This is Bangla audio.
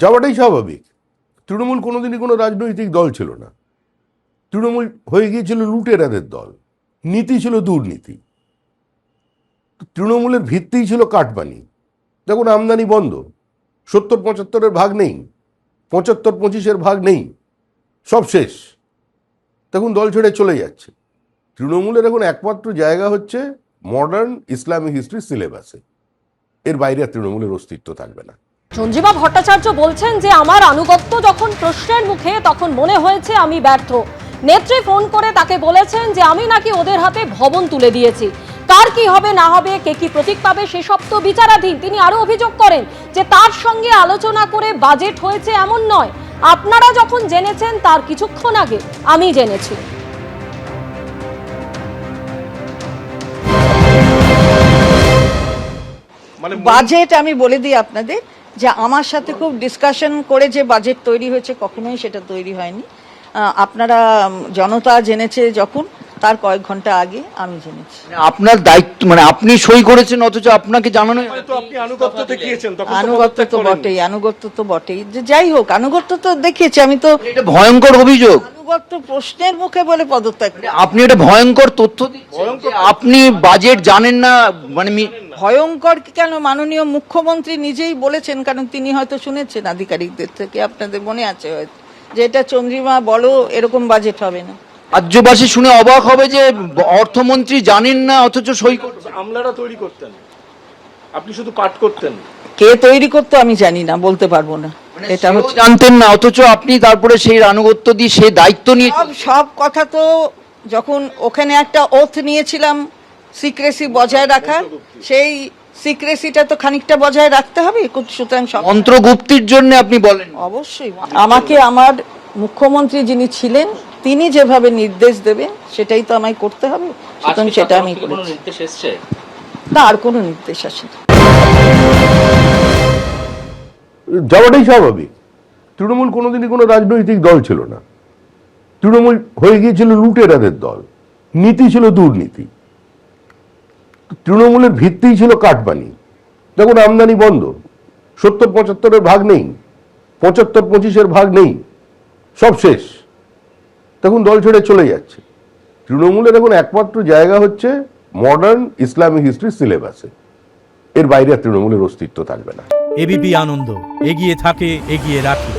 যাওয়াটাই স্বাভাবিক। তৃণমূল কোনোদিনই কোনো রাজনৈতিক দল ছিল না। তৃণমূল হয়ে গিয়েছিল লুটেরাদের দল, নীতি ছিল দুর্নীতি। তৃণমূলের ভিত্তিই ছিল কাটমানি। দেখুন, আমদানি বন্ধ, 70-75-এর ভাগ নেই, 75-25-এর ভাগ নেই, সব শেষ। দেখুন, দল ছেড়ে চলে যাচ্ছে। তৃণমূলের এখন একমাত্র জায়গা হচ্ছে মডার্ন ইসলামিক হিস্ট্রি সিলেবাসে। এর বাইরে আর তৃণমূলের অস্তিত্ব থাকবে না। সঞ্জীবা ভট্টাচার্য বলছেন যে আমার আনুগত্য যখন প্রশ্নের মুখে তখন মনে হয়েছে আমি ব্যর্থ। নেত্রী ফোন করে তাকে বলেছেন যে আমি নাকি ওদের হাতে ভবন তুলে দিয়েছি। কার কি হবে না হবে, কে কি প্রতীক পাবে সেসব তো বিচারাধীন। তিনি আরো অভিযোগ করেন যে তার সঙ্গে আলোচনা করে বাজেট হয়েছে এমন নয়। আপনারা যখন জেনেছেন তার কিছুক্ষণ আগে আমি জেনেছি। বাজেট আমি বলে দিই আপনাদের যে আমার সাথে খুব ডিসকাশন করে যে বাজেট তৈরি হয়েছে কখনোই সেটা তৈরি হয়নি। আপনারা জনতা জেনেছে যখন, তার কয়েক ঘন্টা আগে আমি জেনেছি। আপনার দায়িত্ব মানে আপনি সই করেছেন অথচ আপনাকে জানানো আনুগত্য দেখিয়েছেন। আনুগত্য তো বটেই। যে যাই হোক, আনুগত্য তো দেখিয়েছি আমি। তো এটা ভয়ঙ্কর অভিযোগ। আনুগত্য প্রশ্নের মুখে বলে পদত্যাগ। আপনি এটা ভয়ঙ্কর তথ্য দিচ্ছেন। আপনি বাজেট জানেন না, মানে ভয়ঙ্কর কেন? মাননীয় মুখ্যমন্ত্রী নিজেই বলেছেন, কারণ তিনি হয়তো শুনেছেন আধিকারিকদের থেকে, আপনাদের মনে আছে হয়তো, যে এটা চন্দ্রিমা বলো এরকম বাজেট হবে না। রাজ্যবাসী শুনে অবাক হবে যে অর্থমন্ত্রী জানেন না অথচ সই করছেন। আমলারা তৈরি করতেন, আপনি শুধু পাঠ করতেন। কে তৈরি করতো আমি জানি না, বলতে পারবো না। এটা হচ্ছে জানতেন না অথচ আপনি তারপরে সেই আনুগত্য দিয়ে সেই দায়িত্ব নিয়ে সব কথা তো যখন ওখানে একটা ওথ নিয়েছিলাম সিক্রেসি বজায় রাখার, সেই সিক্রেসিটা তো খানিকটা বজায় রাখতে হবে। সুতরাং মন্ত্রগুপ্তির জন্য আপনি বলেন। অবশ্যই আমাকে আমার মুখ্যমন্ত্রী যিনি ছিলেন তিনি যেভাবে নির্দেশ দেবেন সেটাই তো আমায় করতে হবে। সুতরাং সেটা আমি করেছি। না, আর কোনো নির্দেশ আসেনি। যাওয়াটাই স্বাভাবিক। তৃণমূল কোনোদিনই কোনো রাজনৈতিক দল ছিল না। তৃণমূল হয়ে গিয়েছিল লুটেরাদের দল, নীতি ছিল দুর্নীতি। তৃণমূলের ভিত্তিই ছিল কাটমানি। দেখুন, আমদানি বন্ধ, 70-75-এর ভাগ নেই, 75-25-এর ভাগ নেই, সব শেষ। দেখুন, দল ছেড়ে চলে যাচ্ছে। তৃণমূলের এখন একমাত্র জায়গা হচ্ছে মডার্ন ইসলামিক হিস্ট্রি সিলেবাসে। এর বাইরে আর তৃণমূলের অস্তিত্ব থাকবে না। এবিপি আনন্দ, এগিয়ে থাকে, এগিয়ে রাখে।